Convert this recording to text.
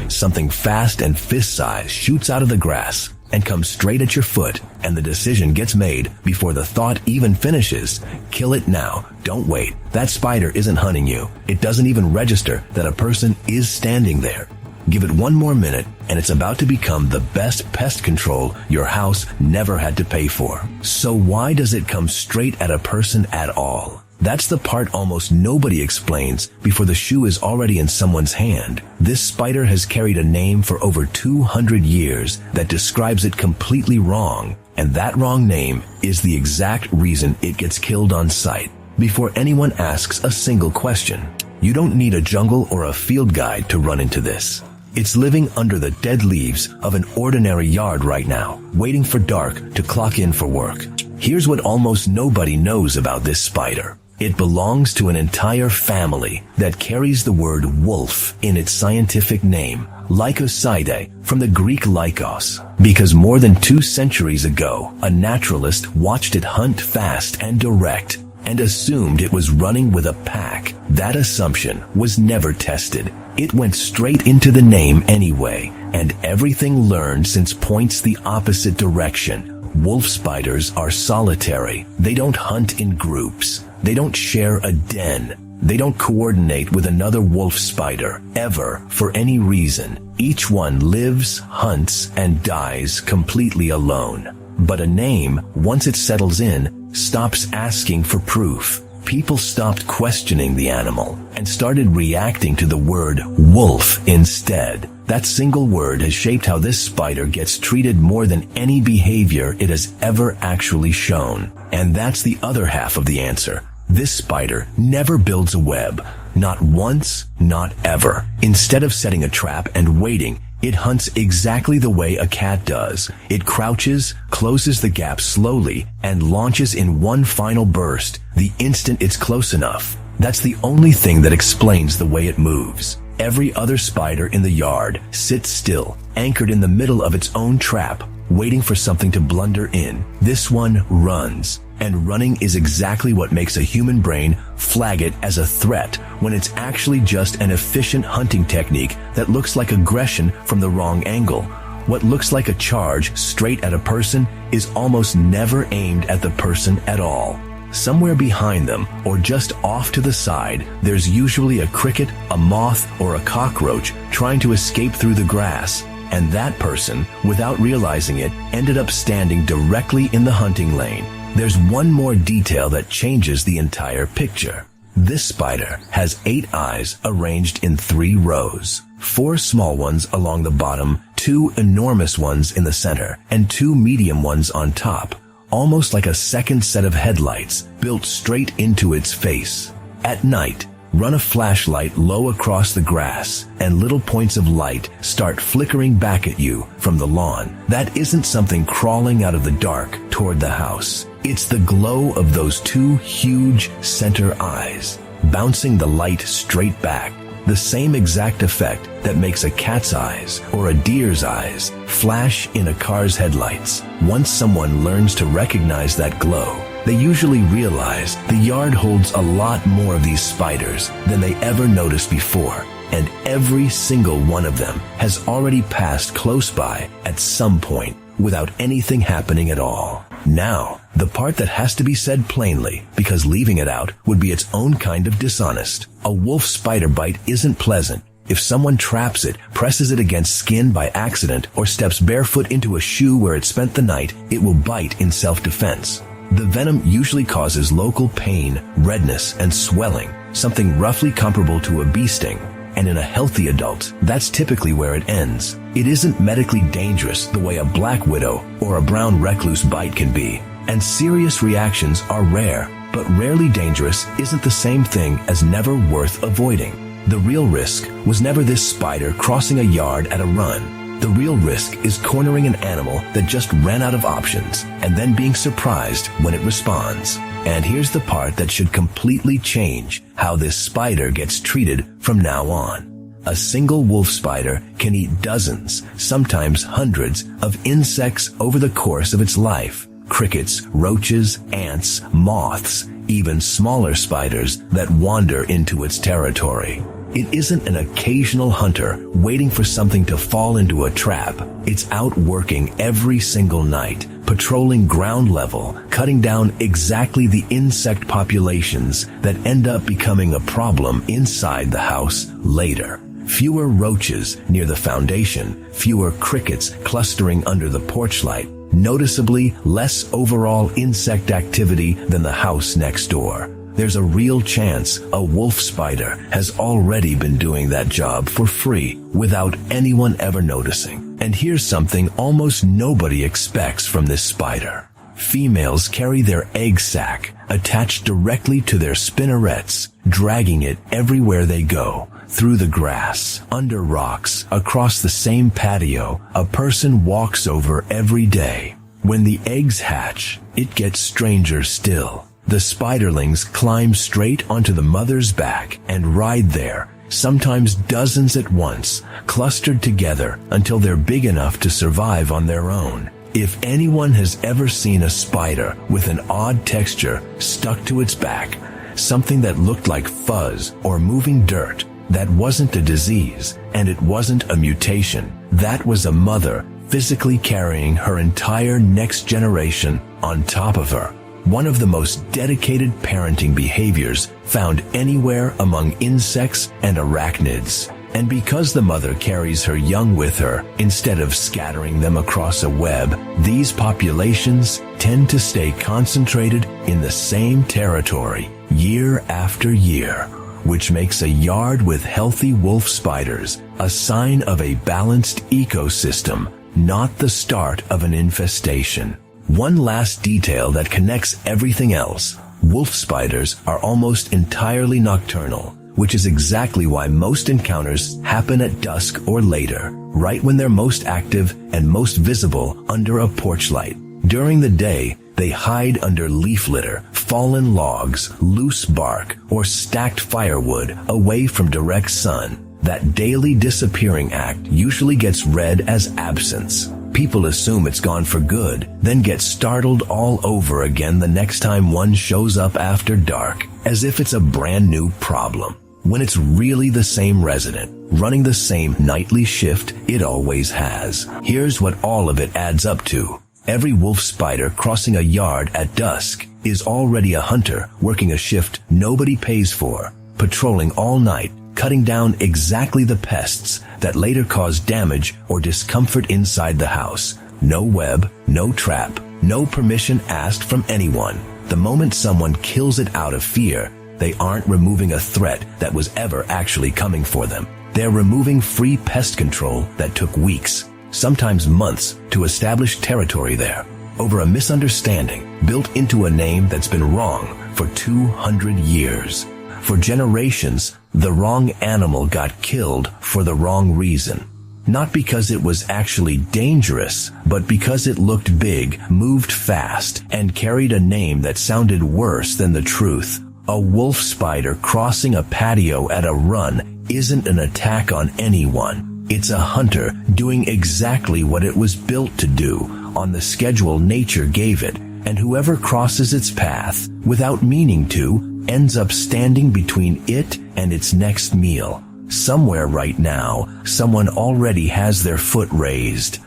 something fast and fist-sized shoots out of the grass and comes straight at your foot, and the decision gets made before the thought even finishes. Kill it now. Don't wait. That spider isn't hunting you. It doesn't even register that a person is standing there. Give it one more minute, and it's about to become the best pest control your house never had to pay for. So why does it come straight at a person at all? That's the part almost nobody explains before the shoe is already in someone's hand. This spider has carried a name for over 200 years that describes it completely wrong, and that wrong name is the exact reason it gets killed on sight. Before anyone asks a single question, you don't need a jungle or a field guide to run into this. It's living under the dead leaves of an ordinary yard right now, waiting for dark to clock in for work. Here's what almost nobody knows about this spider. It belongs to an entire family that carries the word wolf in its scientific name, Lycosidae, from the Greek Lycos. Because more than 2 centuries ago, a naturalist watched it hunt fast and direct and assumed it was running with a pack. That assumption was never tested. It went straight into the name anyway, and everything learned since points the opposite direction. Wolf spiders are solitary. They don't hunt in groups. They don't share a den. They don't coordinate with another wolf spider, ever, for any reason. Each one lives, hunts, and dies completely alone. But a name, once it settles in, stops asking for proof. People stopped questioning the animal and started reacting to the word wolf instead. That single word has shaped how this spider gets treated more than any behavior it has ever actually shown. And that's the other half of the answer. This spider never builds a web. Not once, not ever. Instead of setting a trap and waiting, it hunts exactly the way a cat does. It crouches, closes the gap slowly, and launches in one final burst, the instant it's close enough. That's the only thing that explains the way it moves. Every other spider in the yard sits still, anchored in the middle of its own trap, waiting for something to blunder in. This one runs. And running is exactly what makes a human brain flag it as a threat when it's actually just an efficient hunting technique that looks like aggression from the wrong angle. What looks like a charge straight at a person is almost never aimed at the person at all. Somewhere behind them, or just off to the side, there's usually a cricket, a moth, or a cockroach trying to escape through the grass. And that person, without realizing it, ended up standing directly in the hunting lane. There's one more detail that changes the entire picture. This spider has 8 eyes arranged in 3 rows. 4 small ones along the bottom, 2 enormous ones in the center, and 2 medium ones on top. Almost like a second set of headlights built straight into its face. At night, run a flashlight low across the grass, and little points of light start flickering back at you from the lawn. That isn't something crawling out of the dark toward the house. It's the glow of those 2 huge center eyes, bouncing the light straight back. The same exact effect that makes a cat's eyes or a deer's eyes flash in a car's headlights. Once someone learns to recognize that glow, they usually realize the yard holds a lot more of these spiders than they ever noticed before, and every single one of them has already passed close by at some point without anything happening at all. Now, the part that has to be said plainly, because leaving it out would be its own kind of dishonest. A wolf spider bite isn't pleasant. If someone traps it, presses it against skin by accident, or steps barefoot into a shoe where it spent the night, it will bite in self-defense. The venom usually causes local pain, redness, and swelling, something roughly comparable to a bee sting. And in a healthy adult, that's typically where it ends. It isn't medically dangerous the way a black widow or a brown recluse bite can be. And serious reactions are rare, but rarely dangerous isn't the same thing as never worth avoiding. The real risk was never this spider crossing a yard at a run. The real risk is cornering an animal that just ran out of options and then being surprised when it responds. And here's the part that should completely change how this spider gets treated from now on. A single wolf spider can eat dozens, sometimes hundreds, of insects over the course of its life. Crickets, roaches, ants, moths, even smaller spiders that wander into its territory. It isn't an occasional hunter waiting for something to fall into a trap. It's out working every single night, patrolling ground level, cutting down exactly the insect populations that end up becoming a problem inside the house later. Fewer roaches near the foundation, fewer crickets clustering under the porch light, noticeably less overall insect activity than the house next door. There's a real chance a wolf spider has already been doing that job for free without anyone ever noticing. And here's something almost nobody expects from this spider. Females carry their egg sac attached directly to their spinnerets, dragging it everywhere they go, through the grass, under rocks, across the same patio a person walks over every day. When the eggs hatch, it gets stranger still. The spiderlings climb straight onto the mother's back and ride there, sometimes dozens at once, clustered together until they're big enough to survive on their own. If anyone has ever seen a spider with an odd texture stuck to its back, something that looked like fuzz or moving dirt, that wasn't a disease, and it wasn't a mutation. That was a mother physically carrying her entire next generation on top of her. One of the most dedicated parenting behaviors found anywhere among insects and arachnids. And because the mother carries her young with her, instead of scattering them across a web, these populations tend to stay concentrated in the same territory year after year, which makes a yard with healthy wolf spiders a sign of a balanced ecosystem, not the start of an infestation. One last detail that connects everything else. Wolf spiders are almost entirely nocturnal, which is exactly why most encounters happen at dusk or later, right when they're most active and most visible under a porch light. During the day, they hide under leaf litter, fallen logs, loose bark, or stacked firewood away from direct sun. That daily disappearing act usually gets read as absence. People assume it's gone for good, then get startled all over again the next time one shows up after dark, as if it's a brand new problem, when it's really the same resident, running the same nightly shift it always has. Here's what all of it adds up to. Every wolf spider crossing a yard at dusk is already a hunter working a shift nobody pays for, patrolling all night, cutting down exactly the pests that later cause damage or discomfort inside the house. No web, no trap, no permission asked from anyone. The moment someone kills it out of fear, they aren't removing a threat that was ever actually coming for them. They're removing free pest control that took weeks, sometimes months, to establish territory there, over a misunderstanding built into a name that's been wrong for 200 years. For generations, the wrong animal got killed for the wrong reason. Not because it was actually dangerous, but because it looked big, moved fast, and carried a name that sounded worse than the truth. A wolf spider crossing a patio at a run isn't an attack on anyone. It's a hunter doing exactly what it was built to do, on the schedule nature gave it, and whoever crosses its path, without meaning to, ends up standing between it and its next meal. Somewhere right now, someone already has their foot raised.